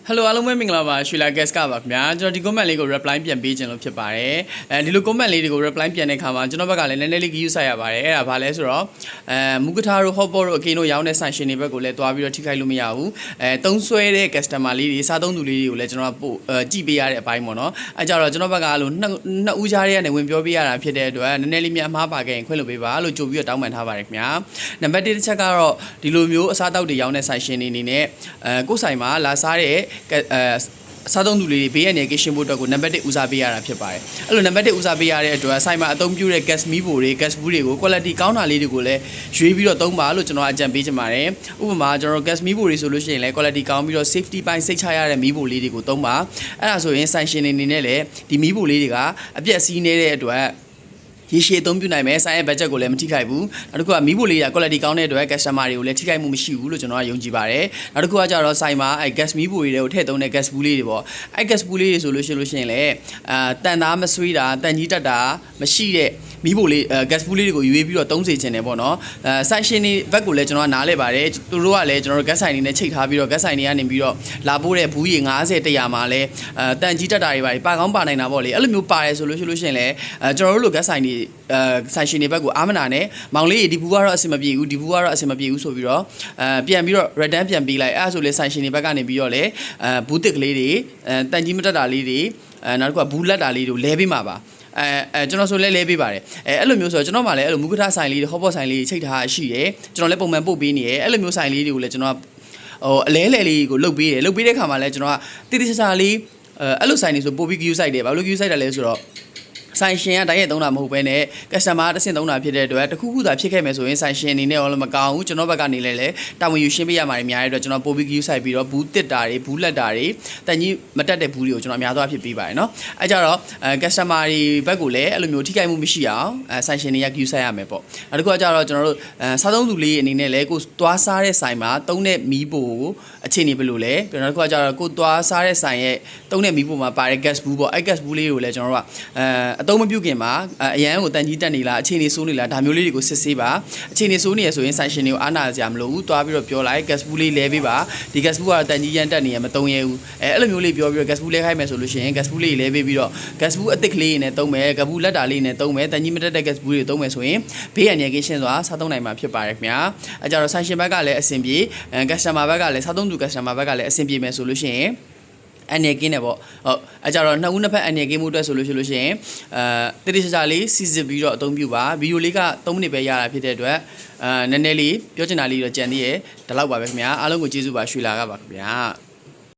Hello အားလုံးပဲမင်္ဂလာပါရွှေလာ guest ကပါခင်ဗျာကျွန်တော်ဒီ comment လေးကို reply ပြန်ပေးခြင်းလို့ဖြစ်ပါတယ်ဒီလို comment လေးတွေကို reply ပြန်တဲ့ခါမှာကျွန်တော်ဘက်ကလည်းနည်းနည်းလေး give ဆိုင်ရပါတယ်အဲ့ဒါဘာလဲဆိုတော့မူကထားတို့ hot pot တို့အကင်းတို့ရောင်းတဲ့ sanction တွေဘက်ကိုလည်းတွားပြီးတော့ထိခိုက်လို့မရဘူးတုံးဆွဲတဲ့ customer လေးတွေစားသုံးသူလေးတွေကိုလည်းကျွန်တော်ပို့ကြည့်ပေးရတဲ့အပိုင်းပေါ့နော်အဲ့ကြတော့ကျွန်တော်ဘက်ကအဲ့လိုနှစ်ဦးကြားထဲကနေဝင်ပြောပေးရတာဖြစ်တဲ့အတွက်နည်းနည်းလေးများအမှားပါခဲ့ရင်ခွင့်လို့ပေးပါလို့ကြိုပြီးတော့တောင်းပန်ထားပါတယ်ခင်ဗျာနံပါတ်1တစ်ချက်ကတော့ဒီလိုမျိုးအစားအသောက်တွေရောင်းတဲ့ sanction တွေအနေနဲ့ကိုယ်ဆိုင်မှာလာစားတဲ့စားသုံးသူလေးတွေဘေးရန်နေကရှင်းဖို့အတွက်ကိုနံပါတ်1ဦးစားပေးရတာဖြစ်ပါတယ်အဲ့လိုနံပါတ်1ဦးစားပေးရတဲ့အတွက်ဆိုင်မှာအသုံးပြုတဲ့ gas မီးဖိုတွေ gas ဘူးတွေကို quality ကောင်းတာလေးတွေကိုလည်းရွေးပြီးတော့သုံးပါလို့ကျွန်တော်အကြံပေးချင်ပါတယ်ဥပမာကျွန်တော် gas မီးဖိုတွေဆိုလို့ရှိရင်လည်း quality ကောင်းပြီးတော့ safety ပိုင်းစိတ်ချရတဲ့မီးဖိုလေးတွေကိုသုံးပါအဲ့ဒါဆိုရင် sanction တွေအနေနဲ့လည်းဒီမီးဖိုလေးတွေကအပြက်စီးနေတဲ့အတွက်ရေရှည်အသုံးပြုနိုင်မယ်ဆိုင်ရဲ့ budget ကိုလည်းမထိခိုက်ဘူးနောက်တစ်ခုကမီးဖိုလေးက quality ကောင်းတဲ့အတွက် customer တွေကိုလည်းထိခိုက်မှုမရှိဘူးလို့ကျွန်တော်ကယုံကြည်ပါတယ်နောက်တစ်ခုကကြတော့ဆိုင်မှာအဲ gas မီးဖိုတွေကိုထည့်သုံးတဲ့ gas ဘူးလေးတွေပေါ့အဲ gas ဘူးလေးတွေဆိုလို့ရှိရင်လည်းတန်သားမဆွေးတာတန်ကြီးတက်တာမရှိတဲ့မီးဖိုလေးgas ဘူးလေးတွေကိုရွေးပြီးတော့သုံးစေချင်တယ်ပေါ့နော်ဆိုင်ရှင်တွေဘက်ကိုလည်းကျွန်တော်ကနားလဲပါတယ်သူတို့ကလည်းကျွန်တော်တို့ gas ဆိုင်တွေနဲ့ချိတ်ထားပြီးတော့ gas ဆိုင်တွေကနေပြီးတော့လာပို့တဲ့ဘူးရေ90 100မှာလည်းတန်ကြီးတက်တာတွေပါကောင်းပါနိုင်တာပေါ့လေအဲ့လိုမျိုးပါတယ်ဆိုလို့ရှိရင်လည်းကျွန်တော်တို့လို gas ဆိုင်တွေဆိုင်ရှင်တွေဘက်ကိုအာမနာနဲ့မောင်လေးဒီဘူးကတော့အဆင်မပြေဘူးဒီဘူးကတော့အဆင်မပြေဘူးဆိုပြီးတော့ပြန်ပြီးတော့ return ပြန်ပေးလိုက်အဲ့ဆိုလေဆိုင်ရှင်တွေဘက်ကနေပြီးတော့လေဘူးတစ်ကလေးတွေတန်ကြီးမတက်တာလေးတွေနောက်တစ်ခုကဘူးလက်တာလေးတွေလဲပေးမှာပါကျွန်တော်ဆိုလဲပေးပါတယ်အဲ့လိုမျိုးဆိုတော့ကျွန်တော်မှလည်းအဲ့လိုမူကထဆိုင်လေးတွေ hot pot ဆိုင်လေးတွေချိန်ထားရှိတယ်ကျွန်တော်လည်းပုံမှန်ပို့ပေးနေတယ်အဲ့လိုမျိုးဆိုင်လေးတွေကိုလည်းကျွန်တော်အလဲလေးကိုလုတ်ပေးတယ်လုတ်ပေးတဲ့ခါမှာလည်းကျွန်တော်ကတိတိကျကျလေးအဲ့လိုဆိုင်တွေဆိုပို့ပြီး queue site တယ်ဘာလို့ queue site တယ်လဲဆိုတော့ဆိုင်ရှင်ကတိုက်ရိုက်သုံးတာမဟုတ်ဘဲနဲ့ customer တစ်ဆင့်သုံးတာဖြစ်တဲ့အတွက်တခုခုသာဖြစ်ခဲ့မယ်ဆိုရင်ဆိုင်ရှင်အနေနဲ့ရောလည်းမကောင်းဘူးကျွန်တော်ဘက်ကနေလည်းတာဝန်ယူရှင်းပေးရမှာများတဲ့အတွက်ကျွန်တော်ပို့ပြီး queue site ပြီးတော့ဘူးတစ်တာတွေဘူးလက်တာတွေတန်ကြီးမတက်တဲ့ဘူးတွေကိုကျွန်တော်အများဆုံးဖြစ်ပေးပါတယ်เนาะအဲကြတော့customer တွေဘက်ကိုလည်းအဲ့လိုမျိုးထိခိုက်မှုမရှိအောင်ဆိုင်ရှင်တွေက queue site ရမယ်ပေါ့နောက်တစ်ခုကကြတော့ကျွန်တော်တို့စားသုံးသူလေးအနေနဲ့လည်းကိုသွားစားတဲ့ဆိုင်မှာသုံးတဲ့မီးပိုကိုအခြေအနေဘယ်လိုလဲပြီးတော့နောက်တစ်ခုကကြတော့ကိုသွားစားတဲ့ဆိုင်ရဲ့သုံးတဲ့မီးပိုမှာပါတဲ့ gas ဘူးပေါ့အဲ gas ဘူးလေးကိုလည်းကျွန်တော်တို့ကအသုံးမပြုခင်မှာအရန်ကိုတန်ကြီးတက်နေလားအခြေအနေဆိုးနေလားဒါမျိုးလေးတွေကိုစစ်ဆေးပါအခြေအနေဆိုးနေရဆိုရင်ဆိုင်ရှင်တွေကိုအားနာကြမလို့ဘူးတွားပြီးတော့ပြောလိုက် gas ဘူးလေးလဲပေးပါဒီ gas ဘူးကတော့တန်ကြီးရန်တက်နေရမသုံးရဘူးအဲ့လိုမျိုးလေးပြောပြီးတော့ gas ဘူးလဲခိုင်းမယ်ဆိုလို့ရှိရင် gas ဘူးလေးလဲပေးပြီးတော့ gas ဘူးအသစ်ကလေးနဲ့သုံးမယ် gas ဘူးလက်တာလေးနဲ့သုံးမယ်တန်ကြီးမတက်တဲ့ gas ဘူးတွေသုံးမယ်ဆိုရင်ဘေးရန်ရကင်းရှင်းစွာစားသုံးနိုင်မှာဖြစ်ပါတယ်ခင်ဗျာအဲကြတော့ဆိုင်ရှင်ဘက်ကလည်းအဆင်ပြေ customer ဘက်ကလည်းစားသုံးသူ customer ဘက်ကလည်းအဆင်ပြေမယ်ဆိုလို့ရှိရင်အနေကင်းနေပေါ့ဟုတ်အဲကြတော့နှစ်ဦးနှစ်ဖက်အနေကင်းမှုအတွက်ဆိုလို့ရှိရင်တိတိကျကျလေးစီစစ်ပြီးတော့အသုံးပြုပါဗီဒီယိုလေးက3မိနစ်ပဲရတာဖြစ်တဲ့အတွက်နည်းနည်းလေးပြောချင်တာလေးတော့ကြံသေးရဲ့ဒီလောက်ပါပဲခင်ဗျာအားလုံးကိုကျေးဇူးပါရွှေလာကပါခင်ဗျာ